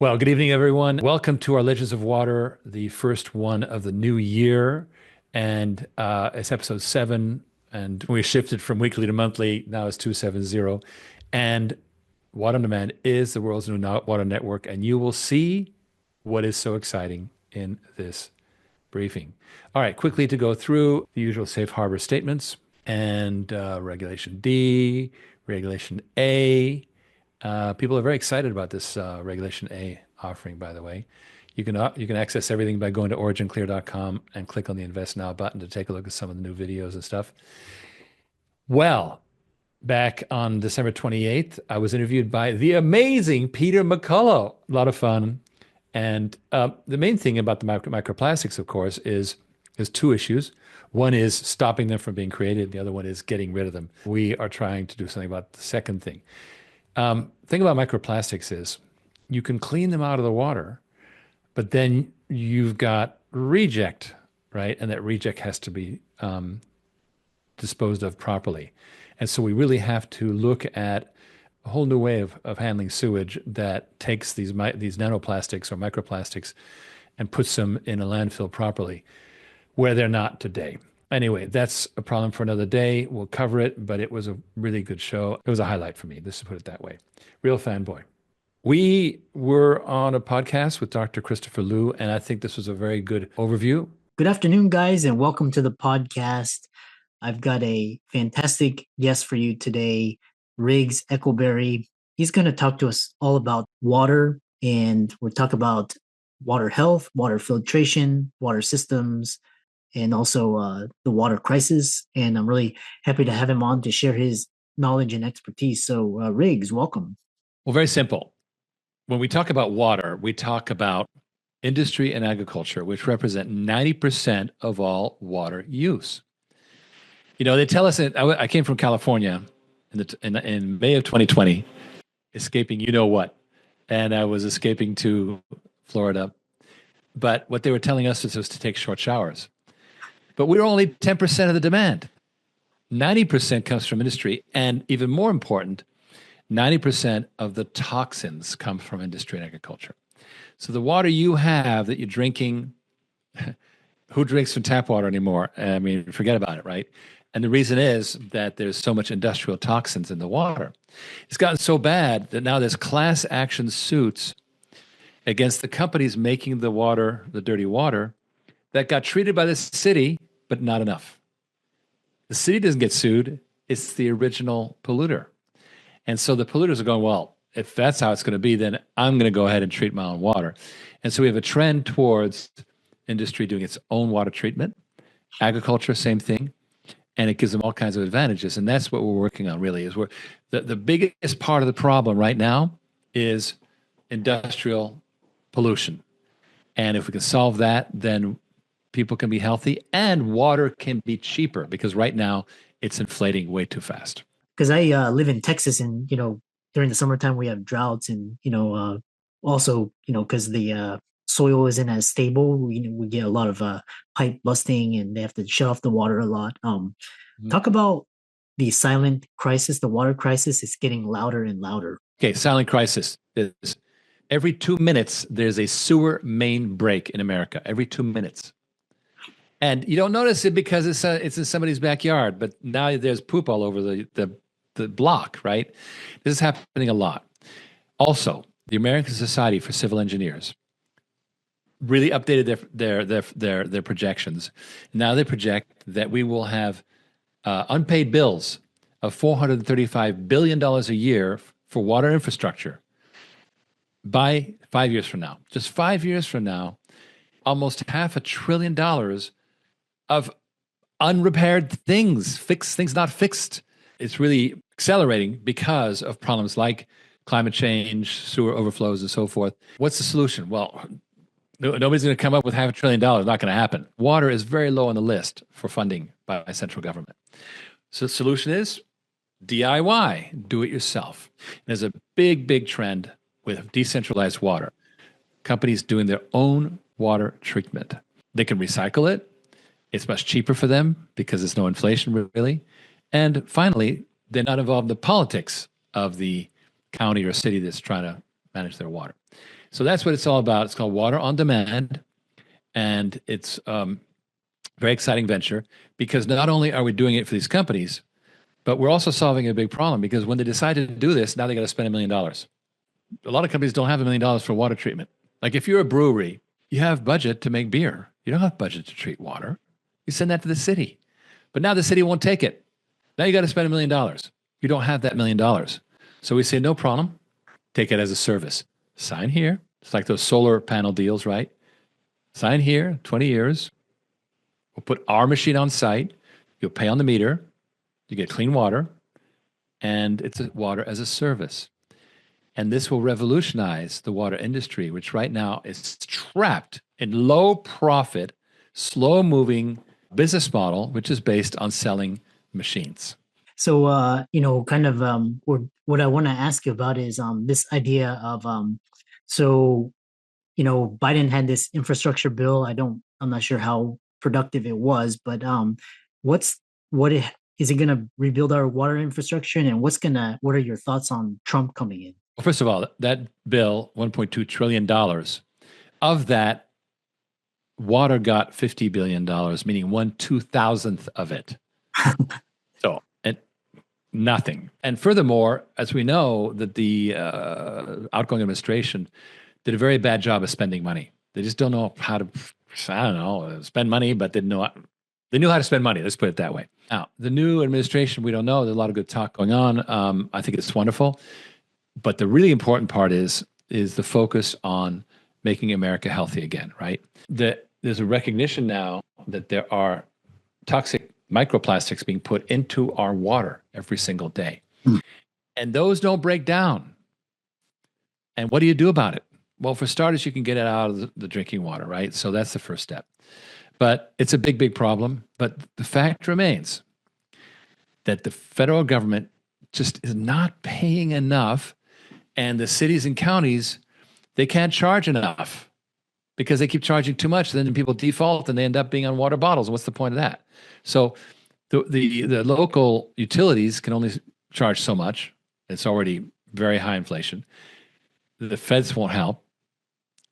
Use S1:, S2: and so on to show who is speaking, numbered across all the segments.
S1: Well, good evening, everyone. Welcome to our Legends of Water, the first one of the new year. And it's episode 7. And we shifted from weekly to monthly. Now it's 270. And Water on Demand is the world's new water network. And you will see what is so exciting in this briefing. All right, quickly to go through the usual safe harbor statements and Regulation D, Regulation A. People are very excited about this Regulation A offering, by the way. You can access everything by going to OriginClear.com and click on the Invest Now button to take a look at some of the new videos and stuff. Well, back on December 28th, I was interviewed by the amazing Peter McCullough. A lot of fun. And the main thing about the microplastics, of course, is there's two issues. One is stopping them from being created. The other one is getting rid of them. We are trying to do something about the second thing. Thing about microplastics is you can clean them out of the water, but then you've got reject, right? And that reject has to be disposed of properly. And so we really have to look at a whole new way of handling sewage that takes these nanoplastics or microplastics and puts them in a landfill properly, where they're not today. Anyway, that's a problem for another day. We'll cover it, but it was a really good show. It was a highlight for me, just to put it that way. Real fanboy. We were on a podcast with Dr. Christopher Liu, and I think this was a very good overview.
S2: Good afternoon, guys, and welcome to the podcast. I've got a fantastic guest for you today, Riggs Eckleberry. He's going to talk to us all about water, and we'll talk about water health, water filtration, water systems, and also the water crisis. And I'm really happy to have him on to share his knowledge and expertise. So, Riggs, welcome.
S1: Well, very simple. When we talk about water, we talk about industry and agriculture, which represent 90% of all water use. You know, they tell us that I came from California in May of 2020, escaping you know what, and I was escaping to Florida. But what they were telling us was to take short showers. But we're only 10% of the demand. 90% comes from industry, and even more important, 90% of the toxins come from industry and agriculture. So the water you have that you're drinking, who drinks from tap water anymore? I mean, forget about it, right? And the reason is that there's so much industrial toxins in the water. It's gotten so bad that now there's class action suits against the companies making the water, the dirty water, that got treated by the city, but not enough. The city doesn't get sued. It's the original polluter. And so the polluters are going, well, if that's how it's going to be, then I'm going to go ahead and treat my own water. And so we have a trend towards industry doing its own water treatment, agriculture, same thing, and it gives them all kinds of advantages. And that's what we're working on, really, is the biggest part of the problem right now is industrial pollution. And if we can solve that, then people can be healthy and water can be cheaper, because right now it's inflating way too fast.
S2: Because I live in Texas, and during the summertime we have droughts, and also because the soil isn't as stable, we get a lot of pipe busting, and they have to shut off the water a lot. Talk about the silent crisis. The water crisis is getting louder and louder.
S1: Okay, silent crisis is every 2 minutes there's a sewer main break in America. Every 2 minutes. And you don't notice it because it's in somebody's backyard, but now there's poop all over the block, right? This is happening a lot. Also, the American Society for Civil Engineers really updated their projections. Now they project that we will have unpaid bills of $435 billion a year for water infrastructure by 5 years from now. Just 5 years from now, almost $500 billion of unrepaired things, fixed things not fixed. It's really accelerating because of problems like climate change, sewer overflows, and so forth. What's the solution? Well, nobody's going to come up with $500 billion. Not going to happen. Water is very low on the list for funding by central government. So the solution is DIY, do it yourself. There's a big trend with decentralized water. Companies doing their own water treatment. They can recycle it. It's much cheaper for them because there's no inflation, really. And finally, they're not involved in the politics of the county or city that's trying to manage their water. So that's what it's all about. It's called Water on Demand, and it's very exciting venture because not only are we doing it for these companies, but we're also solving a big problem because when they decide to do this, now they got to spend $1 million. A lot of companies don't have $1 million for water treatment. Like if you're a brewery, you have budget to make beer. You don't have budget to treat water. You send that to the city. But now the city won't take it. Now you got to spend $1 million. You don't have that $1 million. So we say, no problem. Take it as a service. Sign here. It's like those solar panel deals, right? Sign here, 20 years. We'll put our machine on site. You'll pay on the meter. You get clean water. And it's water as a service. And this will revolutionize the water industry, which right now is trapped in low profit, slow moving business model, which is based on selling machines.
S2: So, what I want to ask you about is this idea of, Biden had this infrastructure bill. I'm not sure how productive it was, but is it going to rebuild our water infrastructure? And what are your thoughts on Trump coming in?
S1: Well, first of all, that bill, $1.2 trillion, of that, water got $50 billion, meaning 1/2000th of it. So, and nothing. And furthermore, as we know, that the outgoing administration did a very bad job of spending money. They just don't know how to, spend money, but they knew how to spend money. Let's put it that way. Now, the new administration, we don't know. There's a lot of good talk going on. I think it's wonderful. But the really important part is the focus on making America healthy again, right? There's a recognition now that there are toxic microplastics being put into our water every single day. And those don't break down. And what do you do about it? Well, for starters, you can get it out of the drinking water, right? So that's the first step. But it's a big, big problem. But the fact remains that the federal government just is not paying enough. And the cities and counties, they can't charge enough because they keep charging too much. Then people default and they end up being on water bottles. What's the point of that? So the local utilities can only charge so much. It's already very high inflation. The feds won't help.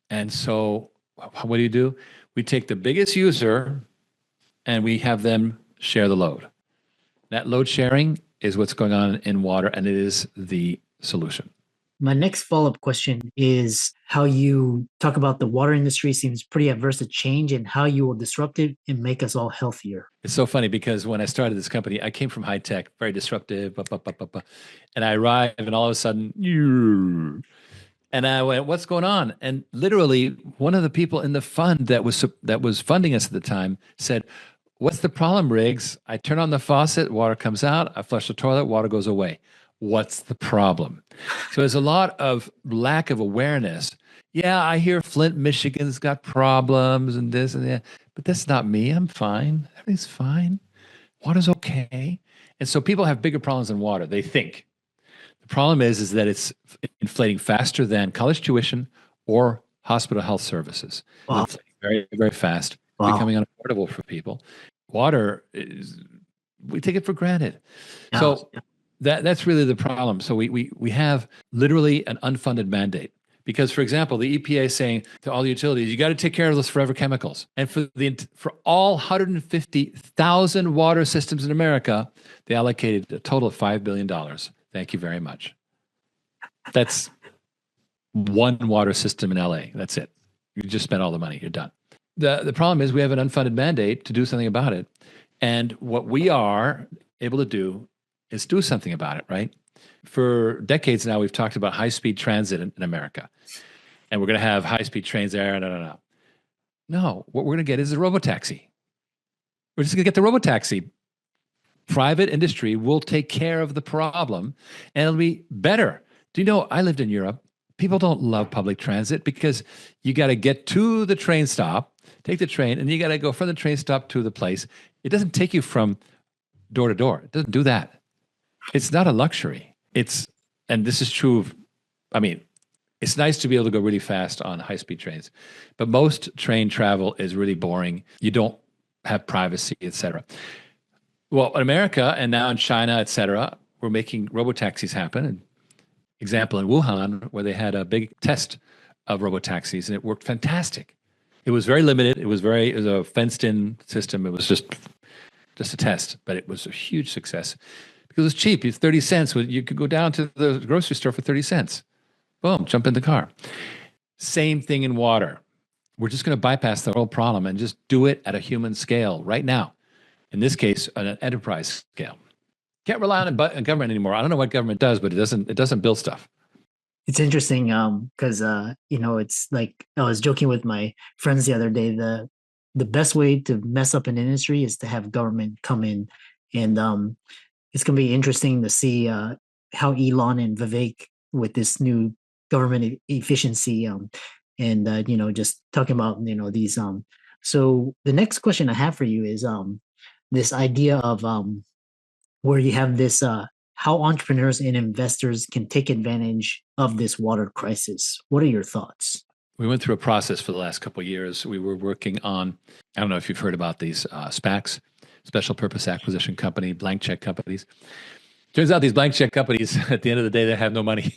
S1: And so what do? We take the biggest user and we have them share the load. That load sharing is what's going on in water, and it is the solution.
S2: My next follow-up question is how you talk about the water industry seems pretty adverse to change and how you will disrupt it and make us all healthier.
S1: It's so funny because when I started this company, I came from high tech, very disruptive, and I arrived and all of a sudden, and I went, what's going on? And literally one of the people in the fund that was funding us at the time said, what's the problem, Riggs? I turn on the faucet, water comes out, I flush the toilet, water goes away. What's the problem? So there's a lot of lack of awareness. Yeah, I hear Flint, Michigan's got problems and this and that, but that's not me. I'm fine. Everything's fine. Water's okay. And so people have bigger problems than water, they think. The problem is that it's inflating faster than college tuition or hospital health services.
S2: Wow.
S1: It's very, very fast, becoming unaffordable for people. Water we take it for granted.
S2: Yeah.
S1: So that's really the problem. So we have literally an unfunded mandate. Because, for example, the EPA is saying to all the utilities, you got to take care of those forever chemicals. And for all 150,000 water systems in America, they allocated a total of $5 billion. Thank you very much. That's one water system in LA. That's it. You just spent all the money. You're done. The problem is we have an unfunded mandate to do something about it. And what we are able to do is do something about it, right? For decades now, we've talked about high-speed transit in America. And we're going to have high-speed trains there. No, what we're going to get is a robotaxi. We're just going to get the robotaxi. Private industry will take care of the problem, and it'll be better. Do you know, I lived in Europe. People don't love public transit because you got to get to the train stop, take the train, and you got to go from the train stop to the place. It doesn't take you from door to door. It doesn't do that. It's not a luxury. And this is true of, it's nice to be able to go really fast on high-speed trains, but most train travel is really boring. You don't have privacy, et cetera. Well, in America and now in China, et cetera, we're making robotaxis happen. An example in Wuhan, where they had a big test of robotaxis, and it worked fantastic. It was very limited. It was a fenced-in system. It was just a test, but it was a huge success because it was cheap. It's 30 cents. You could go down to the grocery store for 30 cents. Boom, jump in the car. Same thing in water. We're just going to bypass the whole problem and just do it at a human scale right now. In this case, on an enterprise scale. Can't rely on government anymore. I don't know what government does, but it doesn't build stuff.
S2: It's interesting because it's like I was joking with my friends the other day. The best way to mess up an industry is to have government come in, and it's going to be interesting to see how Elon and Vivek with this new government efficiency and just talking about these. So the next question I have for you is this idea of where you have this how entrepreneurs and investors can take advantage of this water crisis. What are your thoughts?
S1: We went through a process for the last couple of years. We were working on, I don't know if you've heard about these SPACs, special purpose acquisition company, blank check companies. Turns out these blank check companies, at the end of the day, they have no money.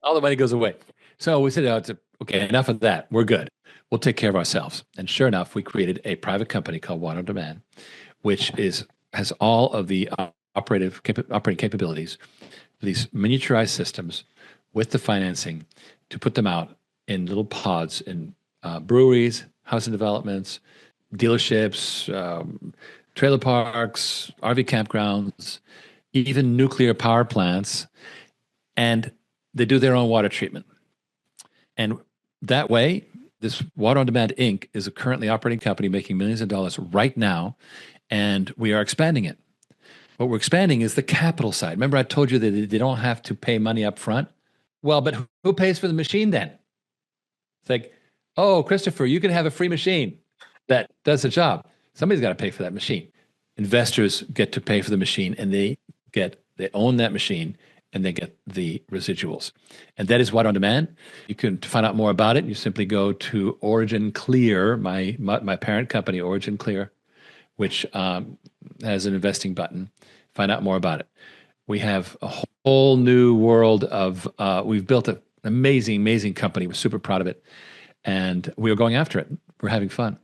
S1: All the money goes away. So we said, okay, enough of that. We're good. We'll take care of ourselves. And sure enough, we created a private company called Water on Demand, which has all of the operating capabilities, these miniaturized systems with the financing to put them out in little pods in breweries, housing developments, dealerships, trailer parks, RV campgrounds, even nuclear power plants. And they do their own water treatment. And that way, this Water on Demand Inc. is a currently operating company making millions of dollars right now, and we are expanding it. What we're expanding is the capital side. Remember, I told you that they don't have to pay money up front? Well, but who pays for the machine then? It's like, oh, Christopher, you can have a free machine that does the job. Somebody's got to pay for that machine. Investors get to pay for the machine, and they own that machine, and they get the residuals. And that is Water on Demand. You can find out more about it. You simply go to OriginClear, my parent company, OriginClear, which has an investing button. Find out more about it. We have a whole new world of, we've built an amazing, amazing company. We're super proud of it. And we are going after it. We're having fun.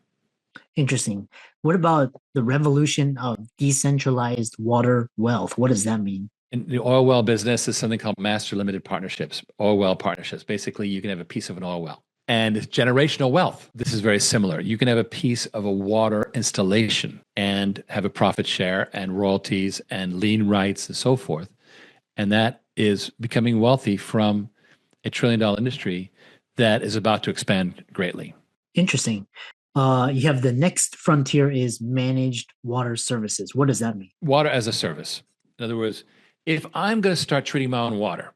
S2: Interesting. What about the revolution of decentralized water wealth? What does that mean?
S1: In the oil well business is something called master limited partnerships, oil well partnerships. Basically, you can have a piece of an oil well. And generational wealth. This is very similar. You can have a piece of a water installation and have a profit share and royalties and lien rights and so forth. And that is becoming wealthy from a $1 trillion industry that is about to expand greatly.
S2: Interesting. You have the next frontier is managed water services. What does that mean?
S1: Water as a service. In other words, if I'm going to start treating my own water,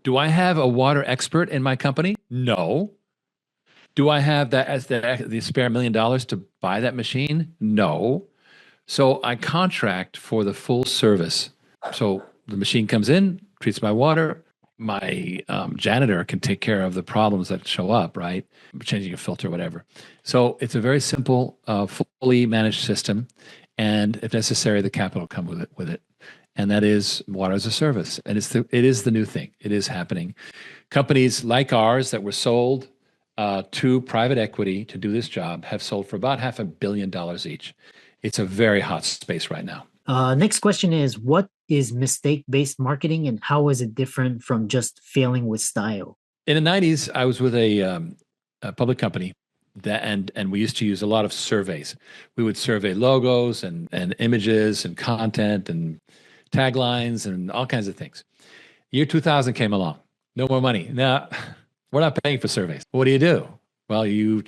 S1: do I have a water expert in my company? No. Do I have that as the spare $1 million to buy that machine? No. So I contract for the full service. So the machine comes in, treats my water. My janitor can take care of the problems that show up, right? Changing a filter, whatever. So it's a very simple, fully managed system. And if necessary, the capital comes with it. And that is water as a service. And it is the new thing. It is happening. Companies like ours that were sold to private equity to do this job have sold for about $500 million each. It's a very hot space right now.
S2: Next question is, what is mistake-based marketing and how is it different from just failing with style?
S1: In the 90s, I was with a public company and we used to use a lot of surveys. We would survey logos and images and content and taglines and all kinds of things. Year 2000 came along. No more money. Now, we're not paying for surveys. What do? Well, you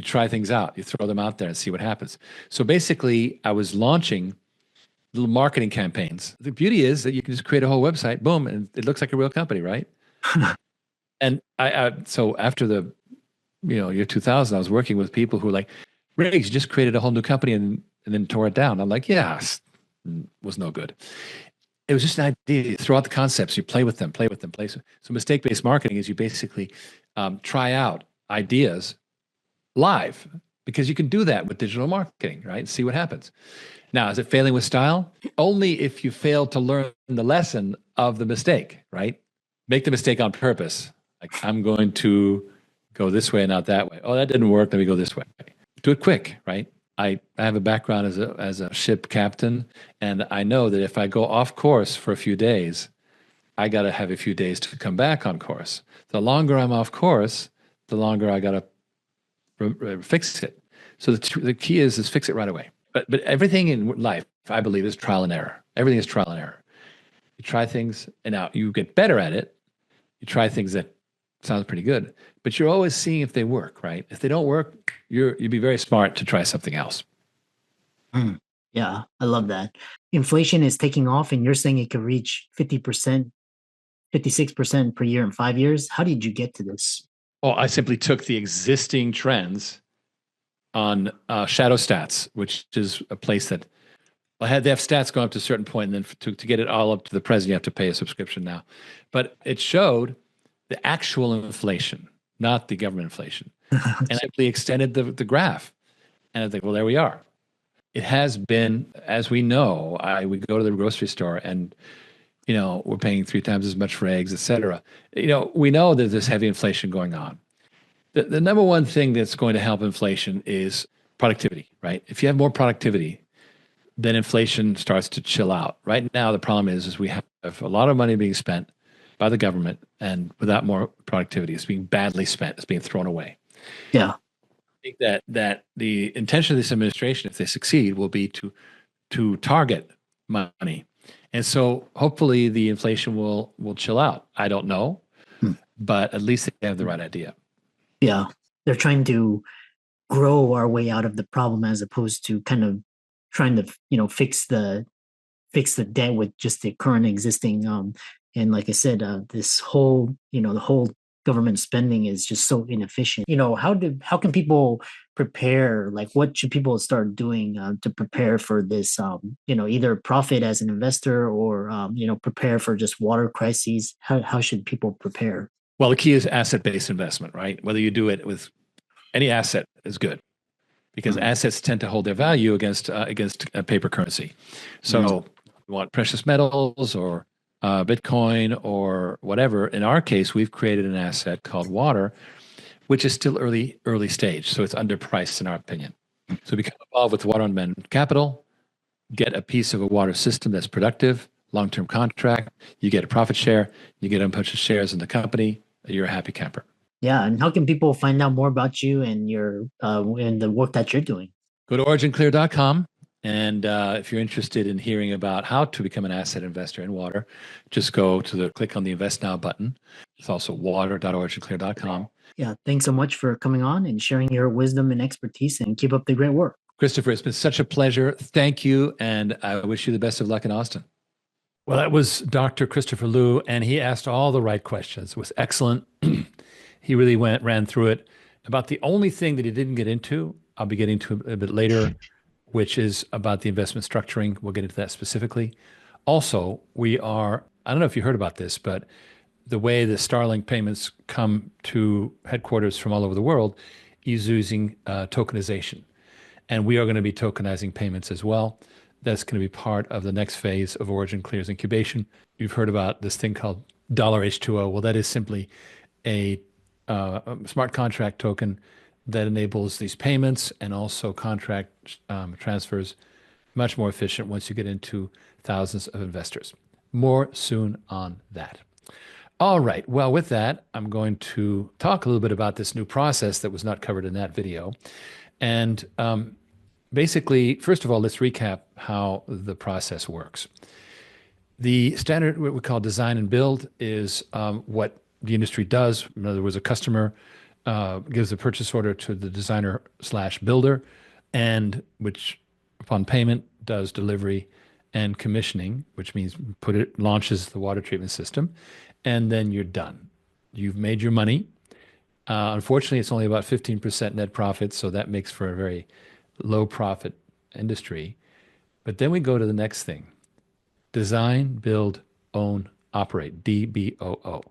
S1: try things out. You throw them out there and see what happens. So basically, I was launching little marketing campaigns. The beauty is that you can just create a whole website, boom, and it looks like a real company, right? And so after the year 2000, I was working with people who were like, Riggs, you just created a whole new company and then tore it down. I'm like, yeah, it was no good. It was just an idea. You throw out the concepts, you play with them. So mistake-based marketing is you basically try out ideas live because you can do that with digital marketing, right? And see what happens. Now, is it failing with style? Only if you fail to learn the lesson of the mistake, right? Make the mistake on purpose. Like, I'm going to go this way and not that way. Oh, that didn't work. Let me go this way. Do it quick, right? I have a background as a ship captain, and I know that if I go off course for a few days, I got to have a few days to come back on course. The longer I'm off course, the longer I got to fix it. So the key is fix it right away. But everything in life, I believe, is trial and error. Everything is trial and error. You try things, and now you get better at it. You try things that sounds pretty good, but you're always seeing if they work, right? If they don't work, you'd be very smart to try something else.
S2: Mm, yeah, I love that. Inflation is taking off, and you're saying it could reach 50%, 56% per year in 5 years. How did you get to this?
S1: Well, I simply took the existing trends on Shadow Stats, which is a place that they have stats going up to a certain point, and then to get it all up to the present, you have to pay a subscription now. But it showed the actual inflation, not the government inflation. And I simply extended the graph. And I think, well, there we are. It has been, as we know, we go to the grocery store and, we're paying 3 times as much for eggs, et cetera. We know that there's heavy inflation going on. The number one thing that's going to help inflation is productivity, right? If you have more productivity, then inflation starts to chill out. Right now, the problem is we have a lot of money being spent by the government, and without more productivity, it's being badly spent. It's being thrown away.
S2: Yeah.
S1: I think that the intention of this administration, if they succeed, will be to target money, and so hopefully the inflation will chill out. I don't know, but at least they have the right idea.
S2: Yeah. They're trying to grow our way out of the problem as opposed to kind of trying to, fix the debt with just the current existing and like I said, this whole, the whole government spending is just so inefficient. How can people prepare? Like, what should people start doing to prepare for this? Either profit as an investor or prepare for just water crises. How should people prepare?
S1: Well, the key is asset-based investment, right? Whether you do it with any asset is good, because assets tend to hold their value against paper currency. So you want precious metals or Bitcoin or whatever. In our case, we've created an asset called water, which is still early stage. So it's underpriced in our opinion. So become involved with Water on Demand Capital, get a piece of a water system that's productive, long-term contract. You get a profit share. You get a bunch of shares in the company. You're a happy camper.
S2: Yeah, and how can people find out more about you and your and the work that you're doing?
S1: Go to OriginClear.com. And if you're interested in hearing about how to become an asset investor in water, just click on the Invest Now button. It's also water.originclear.com.
S2: Yeah, thanks so much for coming on and sharing your wisdom and expertise, and keep up the great work.
S1: Christopher, it's been such a pleasure. Thank you. And I wish you the best of luck in Austin. Well, that was Dr. Christopher Liu, and he asked all the right questions. It was excellent. He really ran through it. About the only thing that he didn't get into, I'll be getting to a bit later, which is about the investment structuring. We'll get into that specifically. Also, I don't know if you heard about this, but the way the Starlink payments come to headquarters from all over the world is using tokenization. And we are going to be tokenizing payments as well. That's going to be part of the next phase of OriginClear's incubation. You've heard about this thing called $H2O. Well, that is simply a smart contract token that enables these payments and also contract transfers much more efficient once you get into thousands of investors. More soon on that. All right. Well, with that, I'm going to talk a little bit about this new process that was not covered in that video. And basically, first of all, let's recap how the process works. The standard, what we call design and build, is what the industry does. In other words, a customer gives a purchase order to the designer/builder, and which, upon payment, does delivery and commissioning, which means launches the water treatment system, and then you're done. You've made your money. Unfortunately, it's only about 15% net profit, so that makes for a very low profit industry. But then we go to the next thing: design, build, own, operate, DBOO.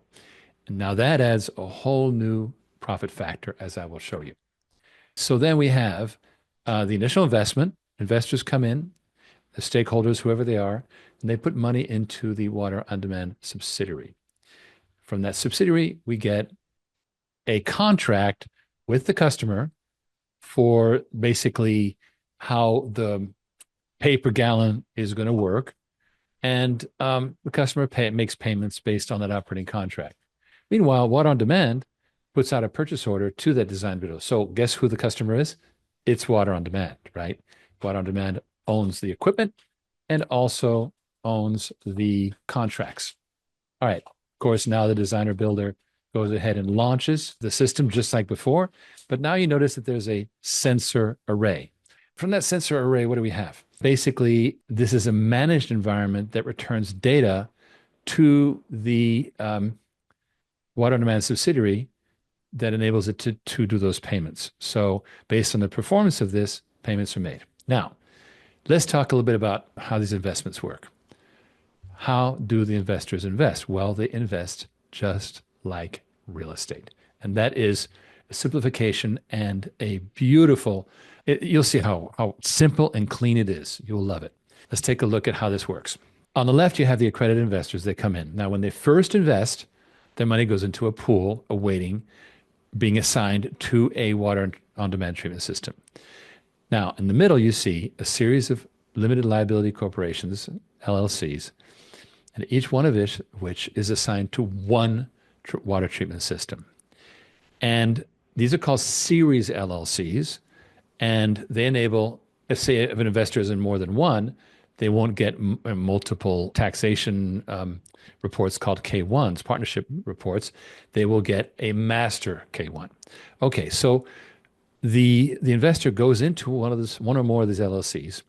S1: And now that adds a whole new profit factor, as I will show you. So then we have the initial investment. Investors come in, the stakeholders, whoever they are, and they put money into the Water on Demand subsidiary. From that subsidiary, we get a contract with the customer for basically how the pay per gallon is going to work. And the customer makes payments based on that operating contract. Meanwhile, Water on Demand puts out a purchase order to that design bureau. So guess who the customer is? It's Water on Demand, right? Water on Demand owns the equipment and also owns the contracts. All right. Of course, now the designer builder goes ahead and launches the system just like before. But now you notice that there's a sensor array. From that sensor array, what do we have? Basically, this is a managed environment that returns data to the Water on Demand subsidiary that enables it to do those payments. So based on the performance of this, payments are made. Now, let's talk a little bit about how these investments work. How do the investors invest? Well, they invest just like real estate. And that is a simplification and a beautiful, you'll see how simple and clean it is. You'll love it. Let's take a look at how this works. On the left, you have the accredited investors that come in. Now, when they first invest, their money goes into a pool awaiting being assigned to a water on demand treatment system. Now, in the middle, you see a series of limited liability corporations, LLCs, and each one of which is assigned to one water treatment system. And these are called series LLCs, and they enable, let's say if an investor is in more than one, they won't get multiple taxation reports called K1s, partnership reports. They will get a master K1. Okay, so the investor goes into one or more of these LLCs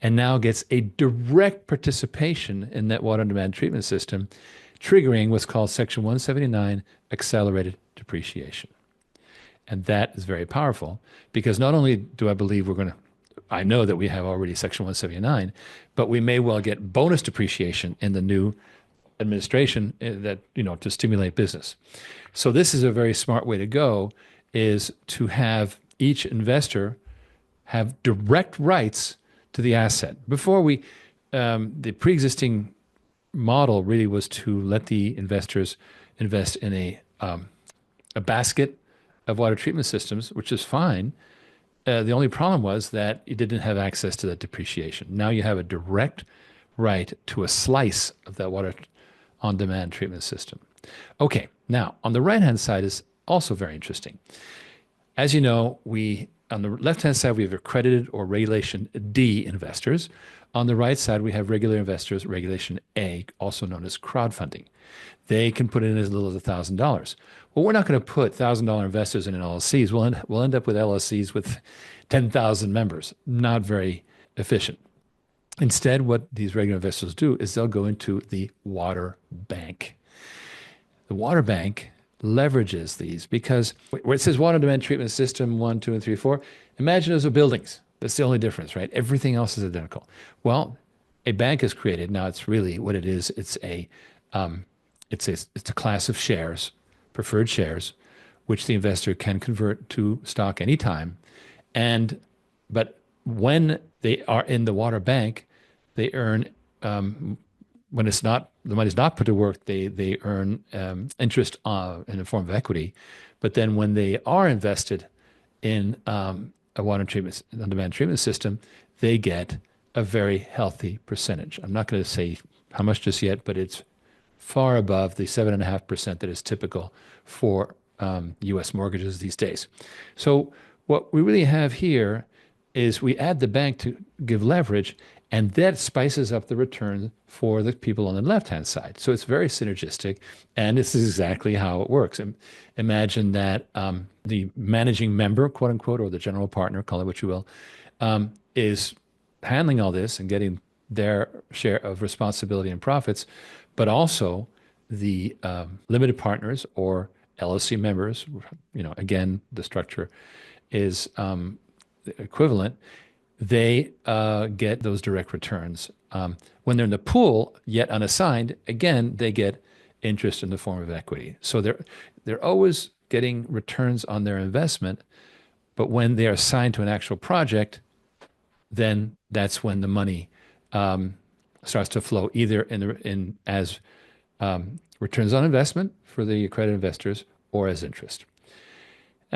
S1: and now gets a direct participation in that water on demand treatment system, triggering what's called Section 179 accelerated depreciation. And that is very powerful because not only do I believe I know that we have already Section 179, but we may well get bonus depreciation in the new administration to stimulate business. So this is a very smart way to go, is to have each investor have direct rights to the asset. Before the pre-existing model really was to let the investors invest in a basket of water treatment systems, which is fine. The only problem was that you didn't have access to that depreciation. Now you have a direct right to a slice of that water on demand treatment system. Okay, now on the right-hand side is also very interesting. As you know, on the left-hand side, we have accredited or Regulation D investors. On the right side, we have regular investors, Regulation A, also known as crowdfunding. They can put in as little as $1,000. Well, we're not going to put $1,000 investors in LLCs. We'll end up with LLCs with 10,000 members. Not very efficient. Instead, what these regular investors do is they'll go into the water bank. The water bank leverages these because where it says water demand treatment system 1, 2, and 3, 4, imagine those are buildings. That's the only difference, right? Everything else is identical. Well, a bank is created. Now it's really what it is. It's a class of shares, preferred shares, which the investor can convert to stock anytime. But when they are in the water bank, they earn when the money's not put to work, they earn interest in the form of equity. But then when they are invested in a water treatment on demand treatment system, they get a very healthy percentage. I'm not going to say how much just yet, but it's far above the 7.5% that is typical for U.S. mortgages these days. So what we really have here is we add the bank to give leverage, and that spices up the return for the people on the left-hand side. So it's very synergistic, and this is exactly how it works. And imagine that the managing member, quote unquote, or the general partner, call it what you will, is handling all this and getting their share of responsibility and profits, but also the limited partners or LLC members, again, the structure is equivalent, they get those direct returns. When they're in the pool, yet unassigned, again, they get interest in the form of equity. So they're always getting returns on their investment, but when they are assigned to an actual project, then that's when the money starts to flow either as returns on investment for the accredited investors or as interest.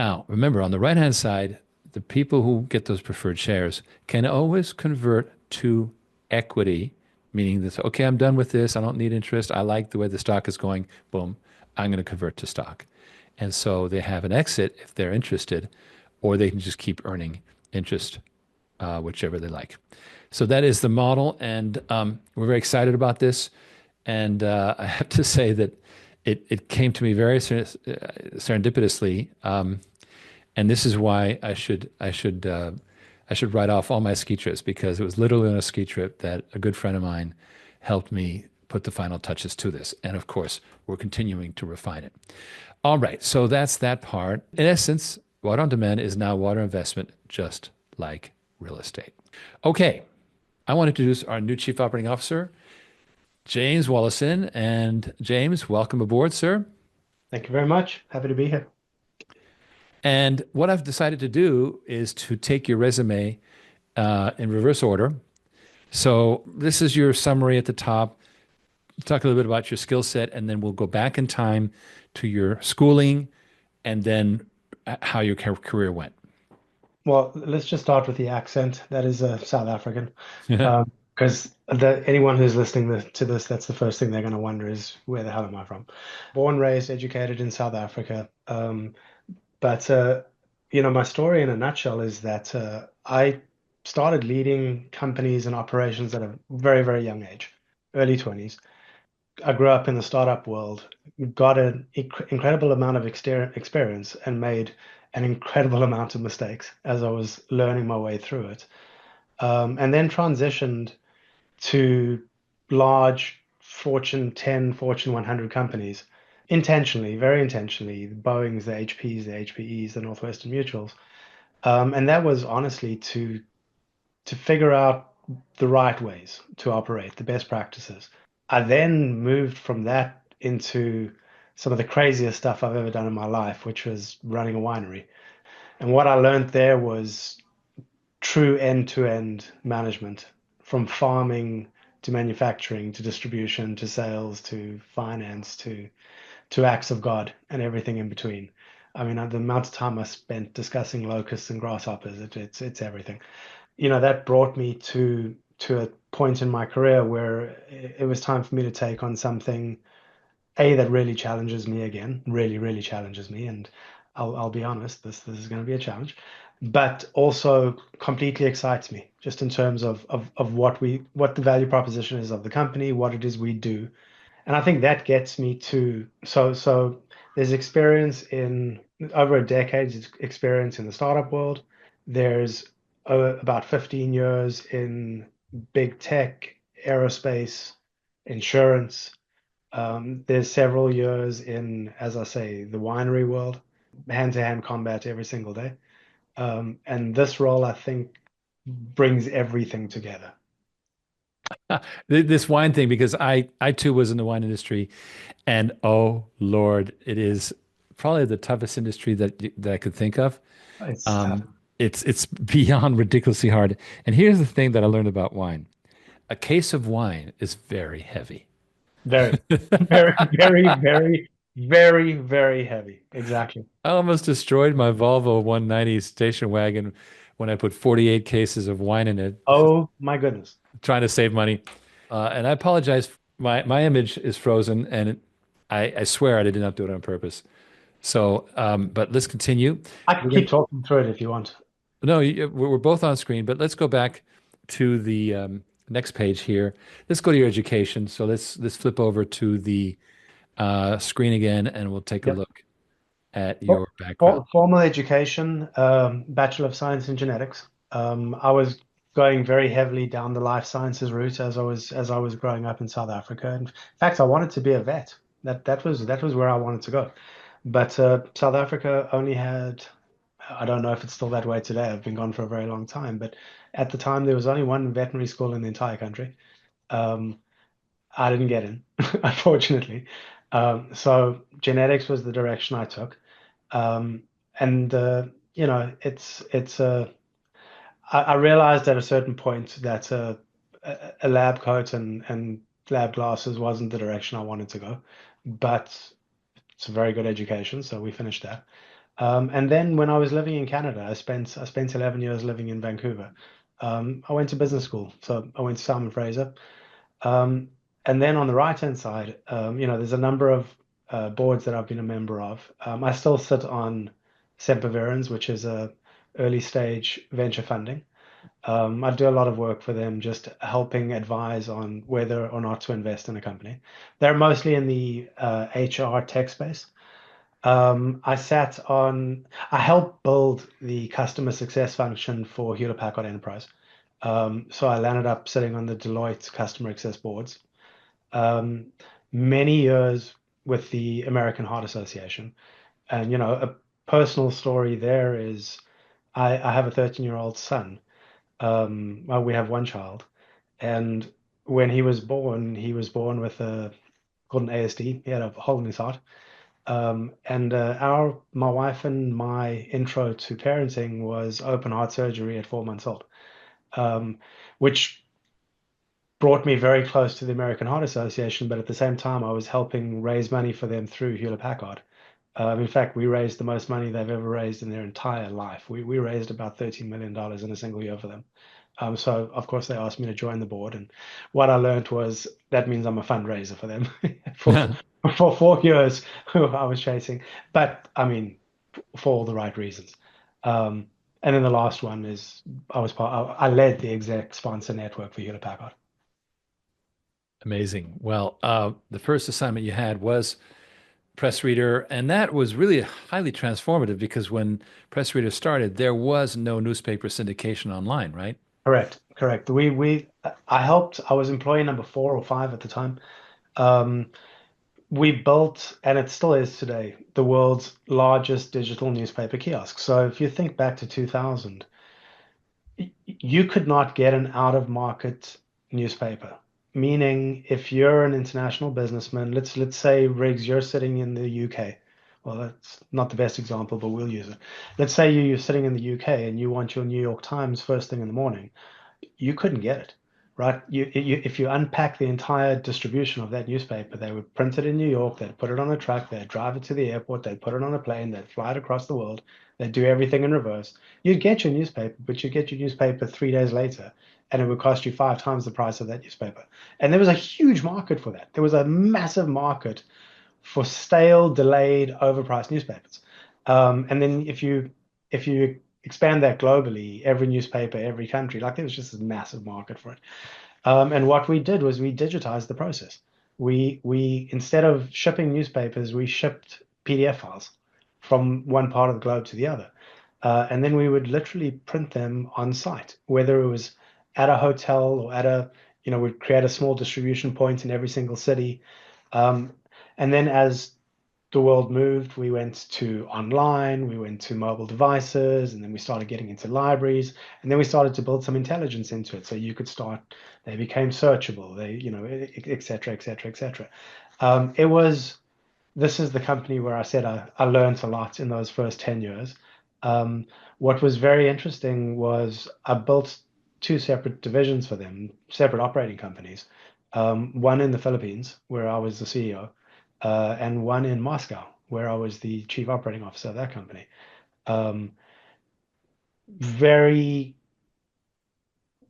S1: Now, remember, on the right-hand side, the people who get those preferred shares can always convert to equity, meaning that, okay, I'm done with this. I don't need interest. I like the way the stock is going. Boom, I'm going to convert to stock. And so they have an exit if they're interested, or they can just keep earning interest, whichever they like. So that is the model, and we're very excited about this. And I have to say that it came to me very serendipitously, and this is why I should write off all my ski trips, because it was literally on a ski trip that a good friend of mine helped me put the final touches to this. And of course, we're continuing to refine it. All right, so that's that part. In essence, water on demand is now water investment, just like real estate. Okay, I want to introduce our new Chief Operating Officer, James Woloszyn. And James, welcome aboard, sir.
S3: Thank you very much. Happy to be here.
S1: And what I've decided to do is to take your resume in reverse order. So this is your summary at the top. Talk a little bit about your skill set, and then we'll go back in time to your schooling and then how your career went.
S3: Well, let's just start with the accent. That is South African. Because anyone who's listening to this, that's the first thing they're going to wonder is, where the hell am I from? Born, raised, educated in South Africa. But my story in a nutshell is that I started leading companies and operations at a very, very young age, early 20s. I grew up in the startup world, got an incredible amount of experience, and made an incredible amount of mistakes as I was learning my way through it. And then transitioned to large Fortune 10, Fortune 100 companies intentionally, very intentionally, the Boeings, the HPs, the HPEs, the Northwestern Mutuals. And that was honestly to figure out the right ways to operate, the best practices. I then moved from that into some of the craziest stuff I've ever done in my life, which was running a winery. And what I learned there was true end-to-end management, from farming to manufacturing to distribution to sales to finance to acts of God and everything in between. I mean, the amount of time I spent discussing locusts and grasshoppers, it's everything. That brought me to a point in my career where it was time for me to take on something, that really challenges me again, really, really challenges me. And I'll be honest, this is going to be a challenge, but also completely excites me, just in terms of what the value proposition is of the company, what it is we do. And I think that gets me to, so there's experience in over a decade's experience in the startup world. There's about 15 years in big tech, aerospace, insurance. There's several years in, as I say, the winery world, hand-to-hand combat every single day. And this role, I think, brings everything together.
S1: This wine thing, because I too was in the wine industry, and oh Lord, it is probably the toughest industry that I could think of.
S3: It's tough.
S1: It's beyond ridiculously hard. And here's the thing that I learned about wine. A case of wine is very heavy.
S3: Very, very, very, very, very, very heavy. Exactly.
S1: I almost destroyed my Volvo 190 station wagon when I put 48 cases of wine in it,
S3: Oh my goodness.
S1: trying to save money. And I apologize. My image is frozen, and I swear I did not do it on purpose. So, but let's continue.
S3: I can keep talking through it if you want.
S1: No, we're both on screen, but let's go back to the next page here. Let's go to your education. So let's flip over to the screen again, and we'll take a
S3: Yep.
S1: look at your
S3: For-
S1: background.
S3: Formal education, Bachelor of Science in Genetics. I was going very heavily down the life sciences route as I was growing up in South Africa. In fact, I wanted to be a vet. That was where I wanted to go. But South Africa only had, I don't know if it's still that way today. I've been gone for a very long time, but at the time there was only one veterinary school in the entire country. Um, I didn't get in, unfortunately. So genetics was the direction I took. Um, and I realized at a certain point that a lab coat and lab glasses wasn't the direction I wanted to go, but it's a very good education, so we finished that. And then when I was living in Canada, I spent 11 years living in Vancouver. I went to business school, so I went to Simon Fraser. Um, and then on the right-hand side, there's a number of boards that I've been a member of. I still sit on Sempervirens, which is a early stage venture funding. I do a lot of work for them, just helping advise on whether or not to invest in a company. They're mostly in the HR tech space. I helped build the customer success function for Hewlett Packard Enterprise. So I landed up sitting on the Deloitte customer success boards. Um, Many years with the American Heart Association. And, a personal story there is I have a 13-year-old son. Well, we have one child. And when he was born with called an ASD. He had a hole in his heart. And my wife and my intro to parenting was open heart surgery at 4 months old, um, which brought me very close to the American Heart Association. But at the same time, I was helping raise money for them through Hewlett Packard. In fact, we raised the most money they've ever raised in their entire life. We raised about $13 million in a single year for them. So of course they asked me to join the board, and what I learned was that means I'm a fundraiser for them for for 4 years who I was chasing. But I mean, for all the right reasons. Um, and then the last one is I led the exec sponsor network for Hewlett Packard.
S1: Amazing. Well, the first assignment you had was Press Reader, and that was really highly transformative because when Press Reader started, there was no newspaper syndication online, right?
S3: Correct. I was employee number 4 or 5 at the time. Um, we built, and it still is today, the world's largest digital newspaper kiosk. So if you think back to 2000, you could not get an out-of-market newspaper. Meaning, if you're an international businessman, let's say, Riggs, you're sitting in the UK. Well, that's not the best example, but we'll use it. Let's say you're sitting in the UK and you want your New York Times first thing in the morning. You couldn't get it, right? If you unpack the entire distribution of that newspaper, they would print it in New York, they'd put it on a truck, they'd drive it to the airport, they'd put it on a plane, they'd fly it across the world, they'd do everything in reverse. You'd get your newspaper, but you'd get your newspaper 3 days later, and it would cost you 5 times the price of that newspaper. And there was a huge market for that. There was a massive market for stale, delayed, overpriced newspapers. And then if you expand that globally, every newspaper, every country, like there was just a massive market for it. And what we did was we digitized the process. We instead of shipping newspapers, we shipped PDF files from one part of the globe to the other. And then we would literally print them on site, whether it was at a hotel or we'd create a small distribution point in every single city. Um, and then as the world moved, we went to online, we went to mobile devices, and then we started getting into libraries, and then we started to build some intelligence into it. So they became searchable, et cetera, et cetera, et cetera. This is the company where I said I learned a lot in those first 10 years. What was very interesting was I built two separate divisions for them, separate operating companies. One in the Philippines, where I was the CEO, and one in Moscow, where I was the chief operating officer of that company. Um, very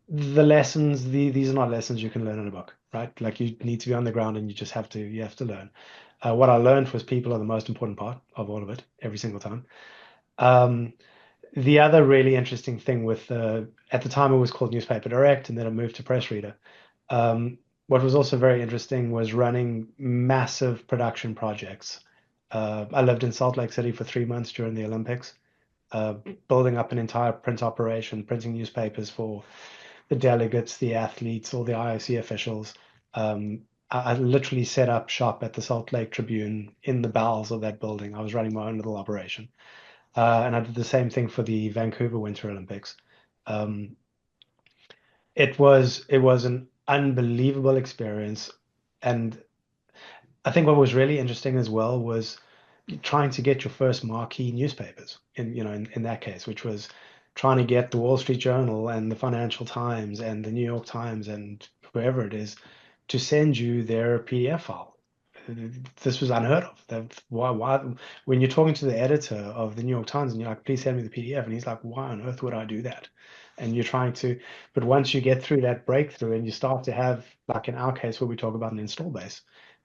S3: these are not lessons you can learn in a book, right? Like you need to be on the ground and you have to learn. What I learned was people are the most important part of all of it every single time. Um, the other really interesting thing at the time it was called Newspaper Direct, and then it moved to Press Reader. What was also very interesting was running massive production projects. I lived in Salt Lake City for 3 months during the Olympics, uh, building up an entire print operation, printing newspapers for the delegates, the athletes, all the IOC officials. I literally set up shop at the Salt Lake Tribune in the bowels of that building. I was running my own little operation. And I did the same thing for the Vancouver Winter Olympics. Um, it was an unbelievable experience, and I think what was really interesting as well was trying to get your first marquee newspapers in that case, which was trying to get the Wall Street Journal and the Financial Times and the New York Times and whoever it is to send you their PDF file. this was unheard of. Why, when you're talking to the editor of the New York Times and you're like, please send me the PDF, and he's like, why on earth would I do that? And you're trying to, but once you get through that breakthrough and you start to have, like in our case where we talk about an install base,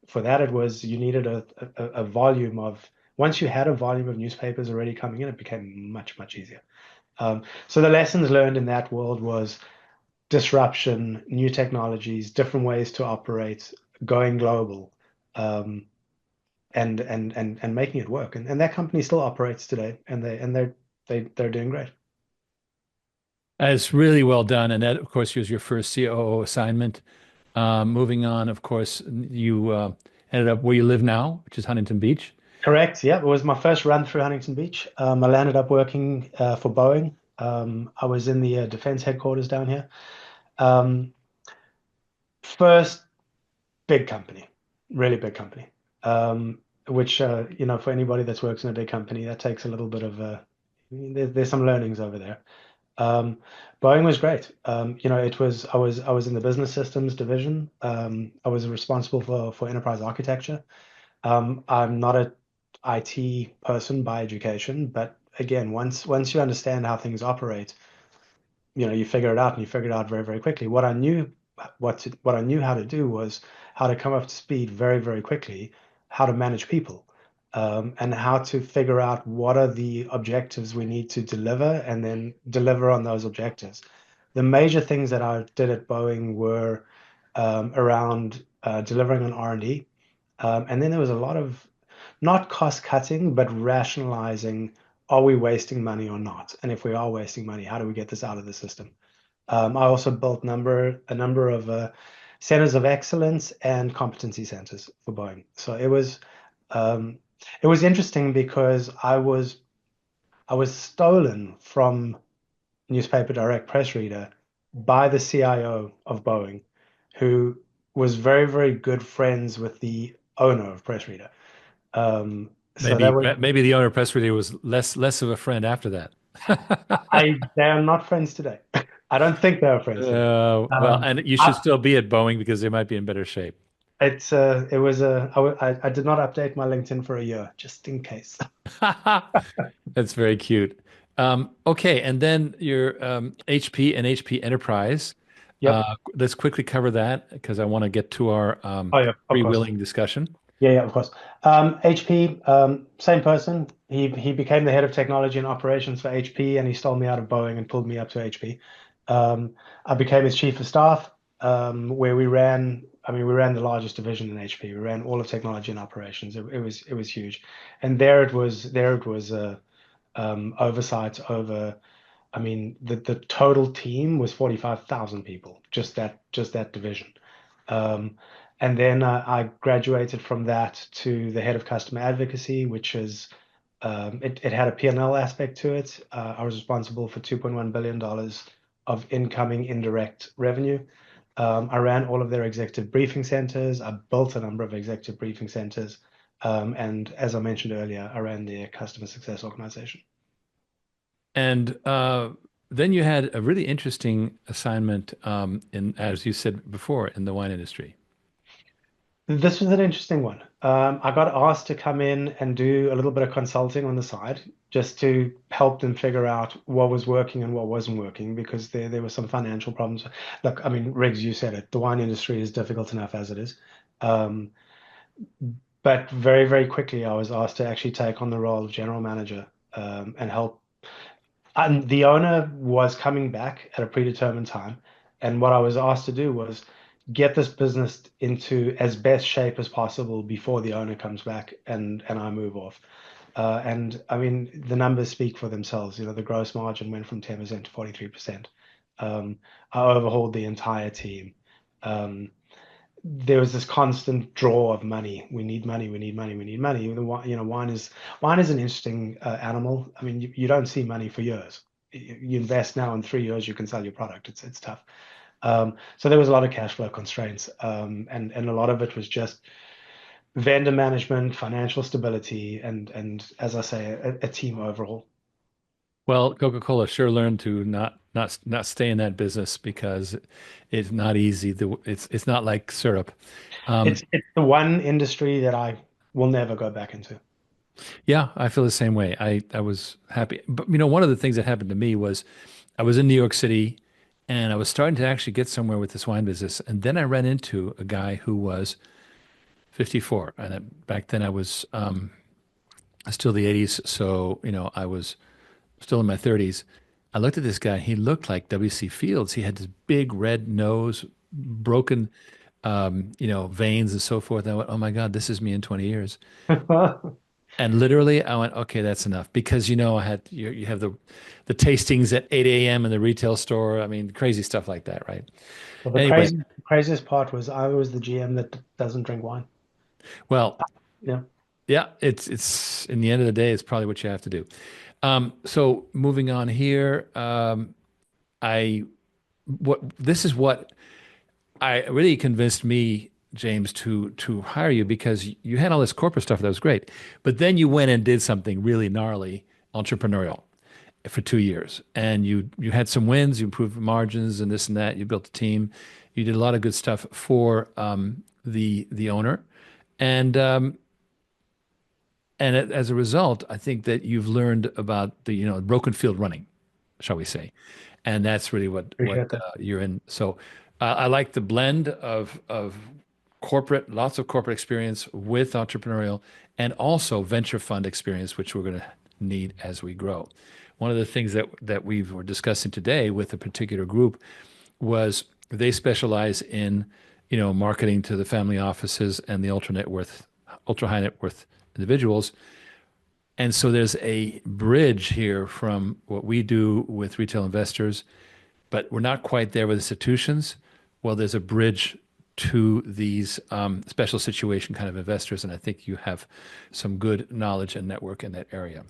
S3: for that it was you needed a volume of, once you had a volume of newspapers already coming in, it became much, much easier. So the lessons learned in that world was disruption, new technologies, different ways to operate, going global, and making it work. And that company still operates today, and they're doing great.
S1: It's really well done. And that, of course, was your first COO assignment. Moving on, of course, you ended up where you live now, which is Huntington Beach.
S3: Correct. Yeah, it was my first run through Huntington Beach. I landed up working for Boeing. I was in the defense headquarters down here. First big company, really big company. Which for anybody that's works in a big company, that takes a little bit of there's some learnings over there. Boeing was great. I was in the business systems division. I was responsible for enterprise architecture. I'm not a IT person by education, but again, once you understand how things operate, you figure it out, and you figure it out very, very quickly. What I knew how to do was how to come up to speed very, very quickly, how to manage people, and how to figure out what are the objectives we need to deliver, and then deliver on those objectives. The major things that I did at Boeing were around delivering on R&D, and then there was a lot of not cost cutting, but rationalizing. Are we wasting money or not? And if we are wasting money, how do we get this out of the system? I also built a number of centers of excellence and competency centers for Boeing. So it was interesting because I was stolen from Newspaper Direct Press Reader by the CIO of Boeing, who was very, very good friends with the owner of Press Reader. So
S1: Maybe the owner of Press Reader was less of a friend after that.
S3: they are not friends today. I don't think they are friends today.
S1: Well, and you should still be at Boeing because they might be in better shape.
S3: I did not update my LinkedIn for a year, just in case.
S1: That's very cute. Okay, and then your HP and HP Enterprise.
S3: Yep.
S1: Let's quickly cover that because I want to get to our
S3: Oh yeah, of course.
S1: freewheeling discussion.
S3: Yeah, of course. HP, same person. He became the head of technology and operations for HP, and he stole me out of Boeing and pulled me up to HP. I became his chief of staff, where we ran the largest division in HP. We ran all of technology and operations. It was huge, and there it was oversight over. The total team was 45,000 people, just that division. And then I graduated from that to the head of customer advocacy, which is it had a P&L aspect to it. I was responsible for $2.1 billion of incoming indirect revenue. I ran all of their executive briefing centers. I built a number of executive briefing centers. And as I mentioned earlier, I ran their customer success organization.
S1: And then you had a really interesting assignment as you said before, in the wine industry.
S3: This was an interesting one. I got asked to come in and do a little bit of consulting on the side, just to help them figure out what was working and what wasn't working, because there were some financial problems. Look, Riggs, you said it. The wine industry is difficult enough as it is. But very, very quickly, I was asked to actually take on the role of general manager and help. And the owner was coming back at a predetermined time. And what I was asked to do was get this business into as best shape as possible before the owner comes back and I move off. The numbers speak for themselves. The gross margin went from 10% to 43%. I overhauled the entire team. There was this constant draw of money. We need money. We need money. We need money. Wine is an interesting animal. You don't see money for years. You invest now, in 3 years you can sell your product. It's tough. So there was a lot of cash flow constraints, and a lot of it was just vendor management, financial stability, and as I say, a team overhaul.
S1: Well, Coca-Cola sure learned to not stay in that business because it's not easy. It's not like syrup. Um,
S3: It's the one industry that I will never go back into.
S1: yeah, I feel the same way. I was happy, but one of the things that happened to me was I was in New York City, and I was starting to actually get somewhere with this wine business, and then I ran into a guy who was 54, and back then I was still the 80s, so I was still in my 30s. I looked at this guy. He looked like W.C. Fields. He had this big red nose, broken, veins and so forth. And I went, "Oh my God, this is me in 20 years."
S3: Well,
S1: And literally, I went, "Okay, that's enough." Because I had you have the tastings at 8 a.m. in the retail store. I mean, crazy stuff like that, right?
S3: the
S1: Anyway,
S3: craziest part was I was the GM that doesn't drink wine.
S1: well,
S3: Yeah.
S1: yeah, it's in the end of the day, it's probably what you have to do. So moving on here, I what this is what I really convinced me, James, to hire you because you had all this corporate stuff that was great, but then you went and did something really gnarly, entrepreneurial, for 2 years, and you had some wins, you improved margins and this and that. You built a team, you did a lot of good stuff for the owner, and as a result, I think that you've learned about the broken field running, shall we say, and that's really what
S3: Appreciate that.
S1: you're in. So I like the blend of corporate, lots of corporate experience with entrepreneurial, and also venture fund experience, which we're going to need as we grow. One of the things that we were discussing today with a particular group was they specialize in marketing to the family offices and the ultra high net worth individuals. And so there's a bridge here from what we do with retail investors, but we're not quite there with institutions. Well, there's a bridge to these special situation kind of investors, and I think you have some good knowledge and network in that area.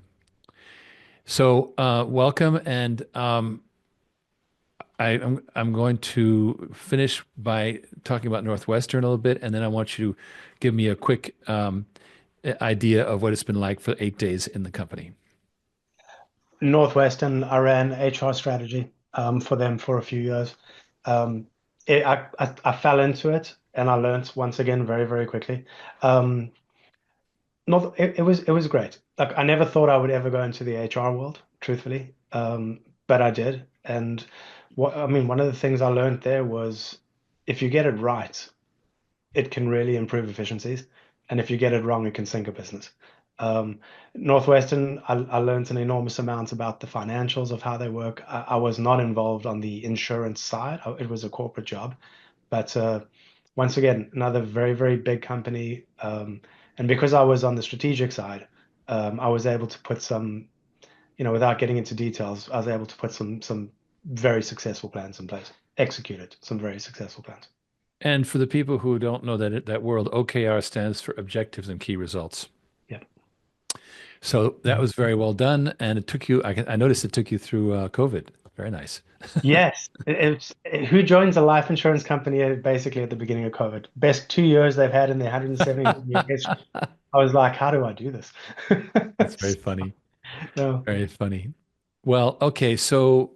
S1: So welcome, and I'm going to finish by talking about Northwestern a little bit, and then I want you to give me a quick idea of what it's been like for 8 days in the company.
S3: Northwestern, I ran HR strategy for them for a few years. Um, I fell into it and I learned once again very, very quickly. Um, not it was great. Like I never thought I would ever go into the HR world, truthfully, but I did. And one of the things I learned there was if you get it right, it can really improve efficiencies. And if you get it wrong, it can sink a business. Um, Northwestern, I learned an enormous amount about the financials of how they work. I was not involved on the insurance side. It was a corporate job. But once again, another very, very big company. And because I was on the strategic side, I was able to put some, without getting into details, I was able to put some very successful plans in place, executed some very successful plans.
S1: And for the people who don't know that world, OKR stands for objectives and key results.
S3: Yeah.
S1: So that was very well done, and it took you. I noticed it took you through COVID. Very nice.
S3: Yes, who joins a life insurance company basically at the beginning of COVID? Best 2 years they've had in their 170-year history. I was like, how do I do this?
S1: That's very funny.
S3: No.
S1: Very funny. Well, okay. So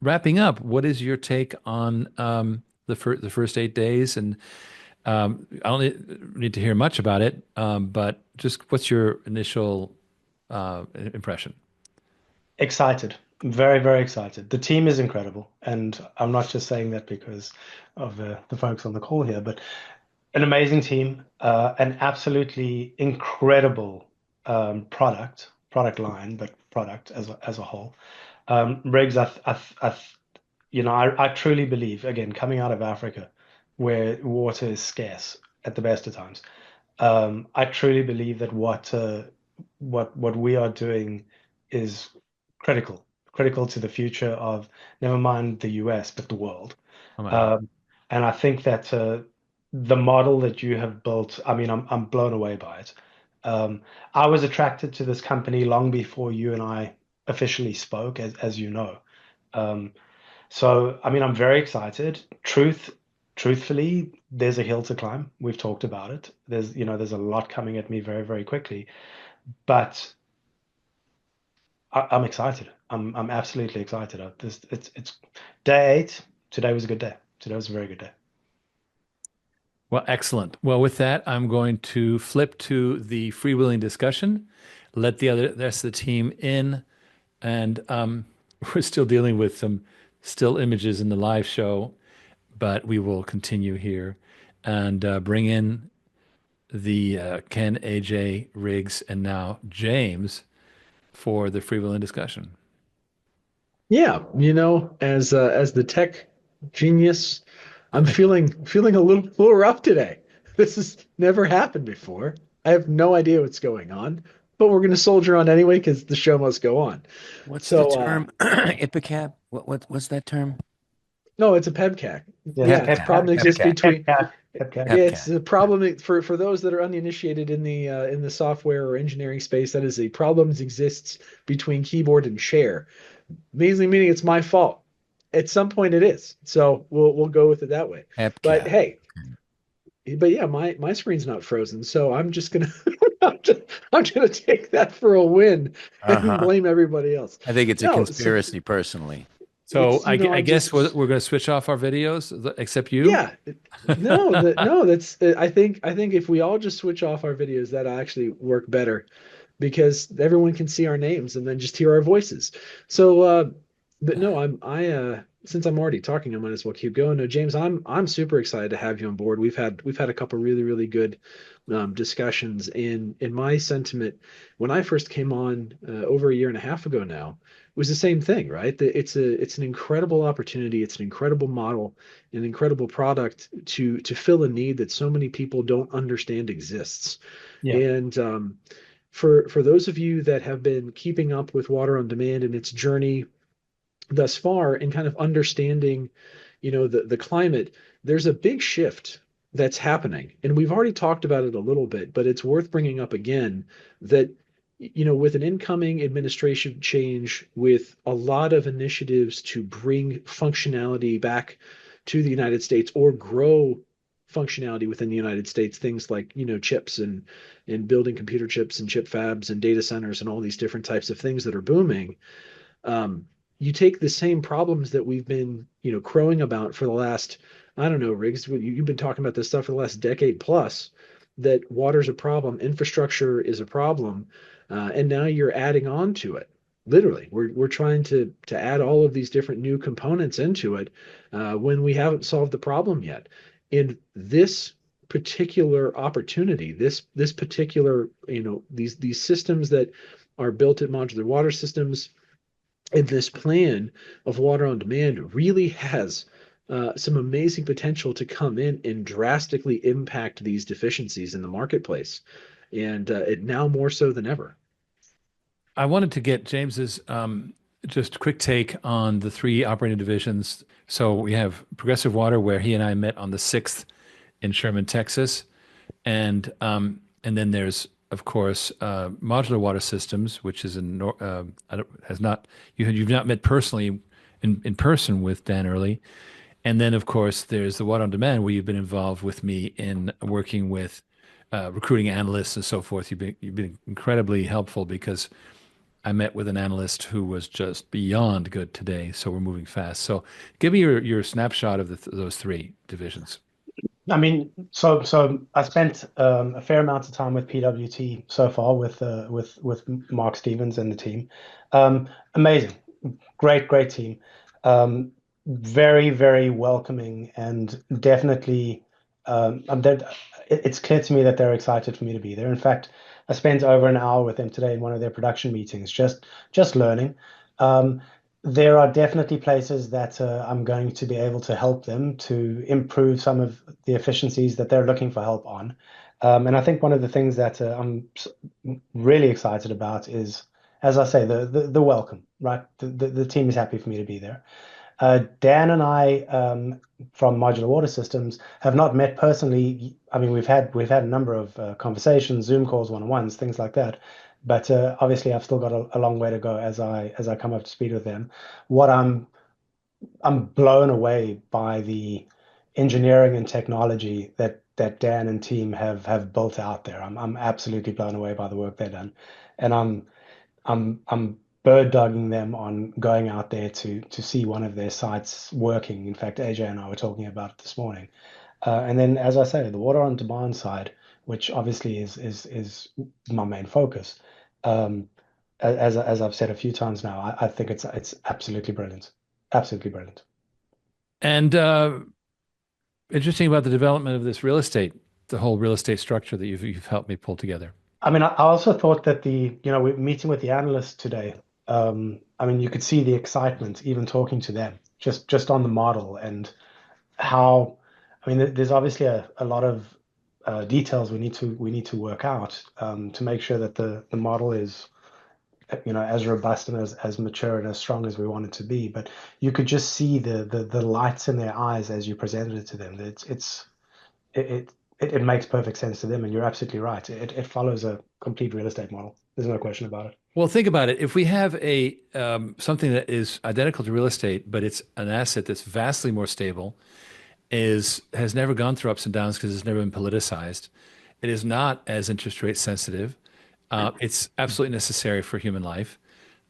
S1: wrapping up, what is your take on the first 8 days? And I don't need to hear much about it, but just what's your initial impression?
S3: Excited, very, very excited. The team is incredible. And I'm not just saying that because of the folks on the call here, but an amazing team, an absolutely incredible product line, but product as a whole. Riggs, I truly believe, again, coming out of Africa, where water is scarce at the best of times, I truly believe that what we are doing is critical to the future of never mind the US, but the world.
S1: Oh my God.
S3: Um, and I think that the model that you have built, I mean, I'm blown away by it. I was attracted to this company long before you and I officially spoke, as you know. Um, so, I mean, I'm very excited. Truthfully, there's a hill to climb. We've talked about it. There's a lot coming at me very, very quickly, but I'm excited. I'm absolutely excited. It's day 8. Today was a good day. Today was a very good day.
S1: Well, excellent. Well, with that, I'm going to flip to the freewheeling discussion, let the rest of the team in, and we're still dealing with some still images in the live show, but we will continue here and bring in the Ken, AJ, Riggs, and now James for the freewheeling discussion.
S4: Yeah, as the tech genius, I'm feeling a little rough today. This has never happened before. I have no idea what's going on, but we're going to soldier on anyway because the show must go on.
S5: What's the
S4: So,
S5: term? IPCAP? What's that term?
S4: no, it's a PEBCAC.
S3: Yeah,
S4: Yeah, it's a problem exists between.
S3: Pepcat.
S4: Yeah, it's a problem for those that are uninitiated in the software or engineering space. That is a problem that exists between keyboard and chair, basically meaning it's my fault. At some point, it is. So we'll go with it that way. But
S5: PEBCAP.
S4: hey, but yeah, my screen's not frozen, so I'm just gonna I'm gonna take that for a win and blame everybody else.
S5: I think it's a
S4: No,
S5: conspiracy, personally.
S1: So
S4: it's,
S1: I,
S4: you know,
S1: I
S4: I'm
S1: guess
S4: just-
S1: we're going to switch off our videos, except you.
S4: Yeah, no, that's I think if we all just switch off our videos, that'll actually work better because everyone can see our names and then just hear our voices. So, but no, since I'm already talking, I might as well keep going. No, James, I'm super excited to have you on board. We've had a couple really really good discussions. In my sentiment, when I first came on over a year and a half ago now, it was the same thing, right? It's an incredible opportunity. It's an incredible model, an incredible product to fill a need that so many people don't understand exists.
S3: Yeah.
S4: And for those of you that have been keeping up with Water on Demand and its journey thus far and kind of understanding, the climate, there's a big shift that's happening. And we've already talked about it a little bit, but it's worth bringing up again that, with an incoming administration change, with a lot of initiatives to bring functionality back to the United States or grow functionality within the United States, things like, chips and building computer chips and chip fabs and data centers and all these different types of things that are booming. You take the same problems that we've been, crowing about for the last, I don't know, Riggs, you've been talking about this stuff for the last decade plus, that water's a problem, infrastructure is a problem, and now you're adding on to it. Literally, we're trying to add all of these different new components into it when we haven't solved the problem yet. And this particular opportunity, this particular, these systems that are built at Modular Water Systems, and this plan of Water on Demand really has some amazing potential to come in and drastically impact these deficiencies in the marketplace, and it now more so than ever.
S1: I wanted to get James's just quick take on the 3 operating divisions. So we have Progressive Water, where he and I met on the 6th in Sherman, Texas, and then there's, of course, Modular Water Systems, which is you've not met personally in person with Dan Early, and then of course there's the Water on Demand, where you've been involved with me in working with recruiting analysts and so forth. You've been incredibly helpful because I met with an analyst who was just beyond good today. So we're moving fast. So give me your snapshot of those 3 divisions.
S3: I mean, so I spent a fair amount of time with PWT so far with Mark Stevens and the team. Amazing, great team. Very very welcoming, and definitely it's clear to me that they're excited for me to be there. In fact, I spent over an hour with them today in one of their production meetings, just learning. There are definitely places that I'm going to be able to help them to improve some of the efficiencies that they're looking for help on. And I think one of the things that I'm really excited about is, as I say, the welcome, right? The team is happy for me to be there. Dan and I from Modular Water Systems have not met personally. I mean, we've had a number of conversations, Zoom calls, one-on-ones, things like that. But obviously, I've still got a long way to go as I come up to speed with them. What I'm blown away by the engineering and technology that Dan and team have built out there. I'm absolutely blown away by the work they've done, and I'm bird dogging them on going out there to see one of their sites working. In fact, AJ and I were talking about it this morning. And then, as I say, the water on demand side, which obviously is my main focus. As I've said a few times now, I think it's absolutely brilliant, absolutely brilliant.
S1: And interesting about the development of this real estate, the whole real estate structure that you've helped me pull together.
S3: I mean, I also thought that we're meeting with the analysts today. I mean, you could see the excitement even talking to them, just on the model and how. I mean, there's obviously a lot of details we need to work out to make sure that the model is, as robust and as mature and as strong as we want it to be. But you could just see the lights in their eyes as you presented it to them. It makes perfect sense to them, and you're absolutely right. It follows a complete real estate model. There's no question about it.
S1: Well, think about it. If we have a something that is identical to real estate, but it's an asset that's vastly more stable, has never gone through ups and downs because it's never been politicized. It is not as interest rate sensitive. It's absolutely necessary for human life.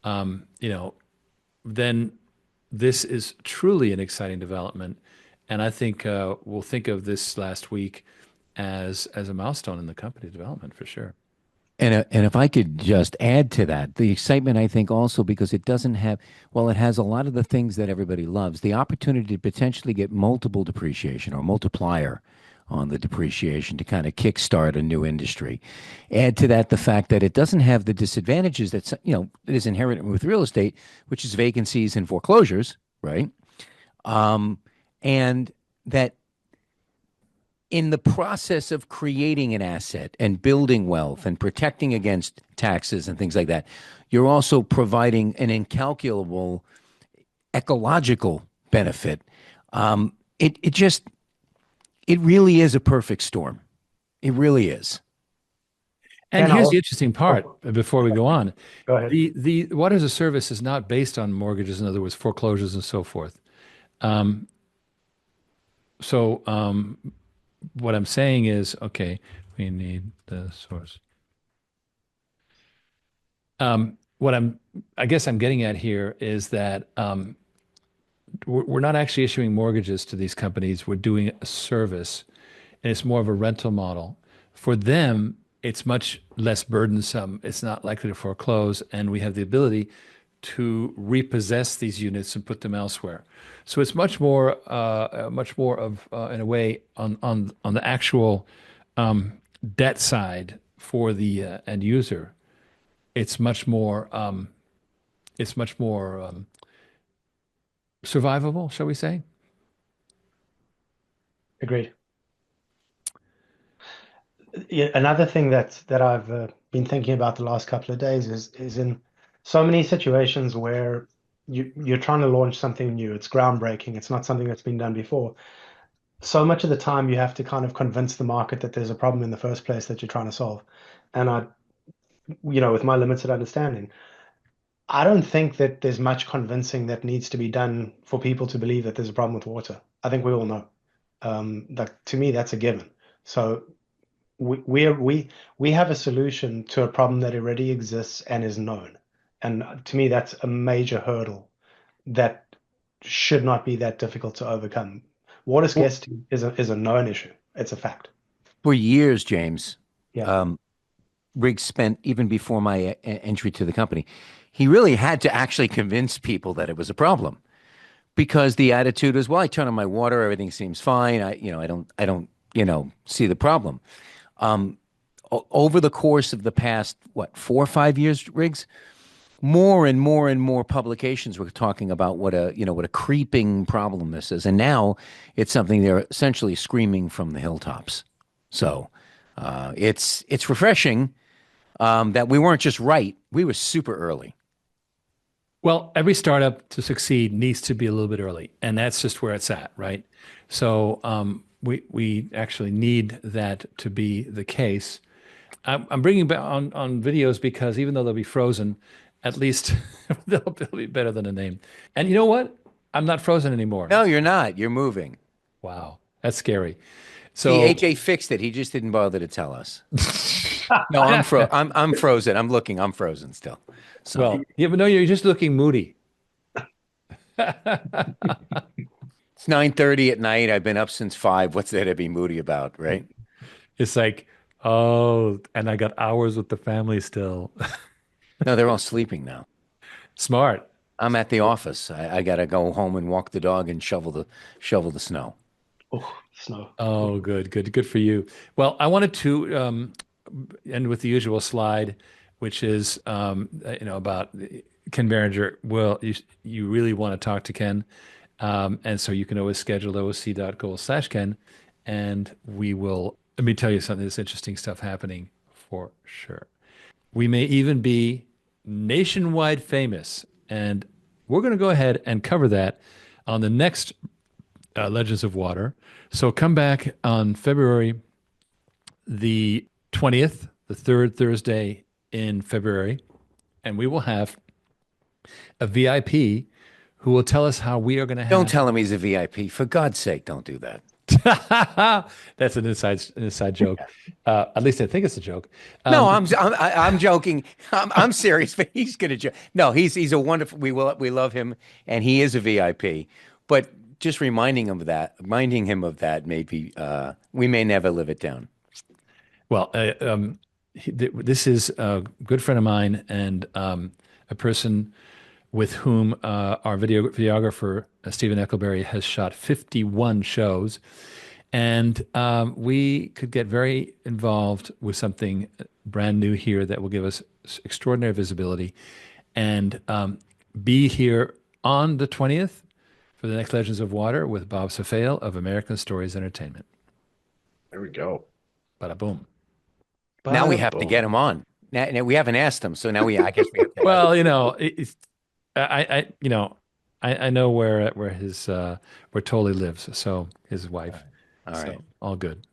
S1: Then this is truly an exciting development, and I think we'll think of this last week as a milestone in the company development for sure.
S5: And if I could just add to that, the excitement, I think also because it doesn't have, well, it has a lot of the things that everybody loves, the opportunity to potentially get multiple depreciation or multiplier on the depreciation to kind of kickstart a new industry. Add to that the fact that it doesn't have the disadvantages that, that is inherent with real estate, which is vacancies and foreclosures, right? And that in the process of creating an asset and building wealth and protecting against taxes and things like that, you're also providing an incalculable ecological benefit. It really is a perfect storm. It really is.
S1: And here's the interesting part before we go on.
S3: Go ahead.
S1: The water as a service is not based on mortgages, in other words, foreclosures and so forth. What I'm saying is, okay, we need the source. I guess I'm getting at here is that we're not actually issuing mortgages to these companies. We're doing a service, and it's more of a rental model. For them, it's much less burdensome. It's not likely to foreclose, and we have the ability to repossess these units and put them elsewhere. So it's much more of, in a way, on the actual debt side for the end user. It's much more survivable, shall we say?
S3: Agreed. Yeah, another thing that I've been thinking about the last couple of days is in so many situations where you're trying to launch something new. It's groundbreaking. It's not something that's been done before. So much of the time you have to kind of convince the market that there's a problem in the first place that you're trying to solve. And with my limited understanding, I don't think that there's much convincing that needs to be done for people to believe that there's a problem with water. I think we all know. To me, that's a given. So we have a solution to a problem that already exists and is known. And to me, that's a major hurdle that should not be that difficult to overcome. Water scarcity is a known issue. It's a fact.
S5: For years, James,
S3: Yeah.
S5: Riggs spent, even before my entry to the company, he really had to actually convince people that it was a problem, because the attitude was, well, I turn on my water, everything seems fine. I don't see the problem. Over the course of the past, 4 or 5 years, Riggs, more and more and more publications were talking about what a creeping problem this is, and now it's something they're essentially screaming from the hilltops. So it's refreshing that we weren't just right; we were super early.
S1: Well, every startup to succeed needs to be a little bit early, and that's just where it's at, right? So we actually need that to be the case. I'm bringing back on videos because even though they'll be frozen, at least they'll be better than a name. And you know what? I'm not frozen anymore.
S5: No, you're not. You're moving.
S1: Wow, that's scary. So
S5: See, AJ fixed it. He just didn't bother to tell us. No, I'm frozen. I'm looking. I'm frozen still. So
S1: Well, yeah, but no, you're just looking moody.
S5: it's 9:30 at night. I've been up since 5. What's there to be moody about, right?
S1: It's like, oh, and I got hours with the family still.
S5: No, they're all sleeping now.
S1: Smart.
S5: I'm at the office. I got to go home and walk the dog and shovel the snow.
S3: Oh, snow.
S1: Oh, good for you. Well, I wanted to end with the usual slide, which is about Ken Berenger. Well, you really want to talk to Ken, and so you can always schedule oc.gold/Ken, and we will. Let me tell you something. There's interesting stuff happening for sure. We may even be nationwide famous, and we're going to go ahead and cover that on the next Legends of Water. So come back on February the 20th, the third Thursday in February, and we will have a VIP who will tell us how we are going to have.
S5: Don't tell him he's a VIP. For God's sake, don't do that.
S1: That's an inside joke. At least I think it's a joke.
S5: No, I'm joking. I'm serious, but he's gonna joke. No, he's a wonderful. We love him, and he is a VIP. But just reminding him of that, maybe we may never live it down.
S1: Well, this is a good friend of mine and a person with whom our videographer, Stephen Eccleberry, has shot 51 shows. And we could get very involved with something brand new here that will give us extraordinary visibility and be here on the 20th for the next Legends of Water with Bob Safale of American Stories Entertainment.
S4: There we go.
S1: Bada boom.
S5: Now we have to get him on. Now we haven't asked him, so now I guess we have to.
S1: Well, I know where his where Tolly lives, so his wife.
S5: All right.
S1: So, all good.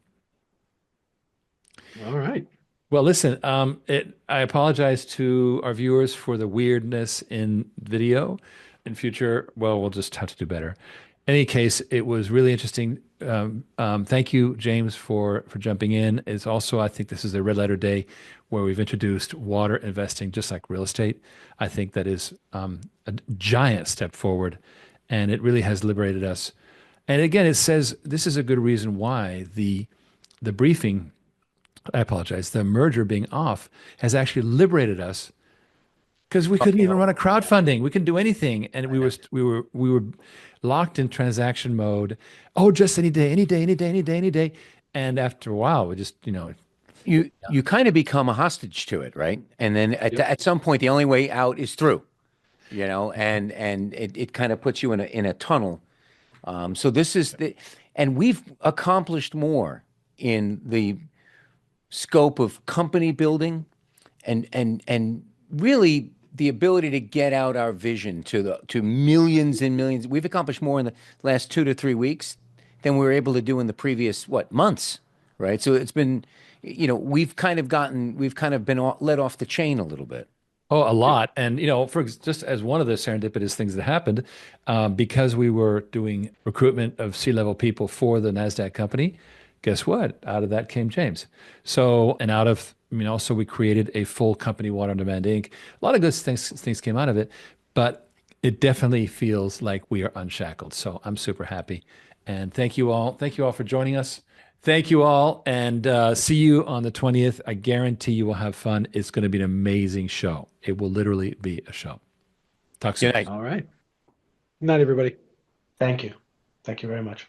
S4: All right.
S1: Well, listen, I apologize to our viewers for the weirdness in video. In future, well, we'll just have to do better. In any case, it was really interesting. Thank you, James, for jumping in. It's also, I think this is a red letter day where we've introduced water investing just like real estate. I think that is a giant step forward, and it really has liberated us. And again, it says this is a good reason why the briefing, I apologize, the merger being off has actually liberated us because we couldn't even run a crowdfunding. We couldn't do anything, and we were locked in transaction mode. Oh, just any day. And after a while, we just
S5: you kind of become a hostage to it, right? And then at some point, the only way out is through, and it kind of puts you in a tunnel. So this is and we've accomplished more in the scope of company building and really the ability to get out our vision to millions and millions. We've accomplished more in the last 2 to 3 weeks than we were able to do in the previous months, right? So it's been, we've kind of been let off the chain a little bit.
S1: Oh, a lot. And, just as one of the serendipitous things that happened, because we were doing recruitment of C-level people for the NASDAQ company, guess what? Out of that came James. So, and also we created a full company, Water on Demand Inc. A lot of good things came out of it, but it definitely feels like we are unshackled. So I'm super happy. And thank you all. Thank you all for joining us. Thank you all, and see you on the 20th. I guarantee you will have fun. It's going to be an amazing show. It will literally be a show. Talk soon.
S5: Good night.
S4: All right. Good night, everybody.
S3: Thank you. Thank you very much.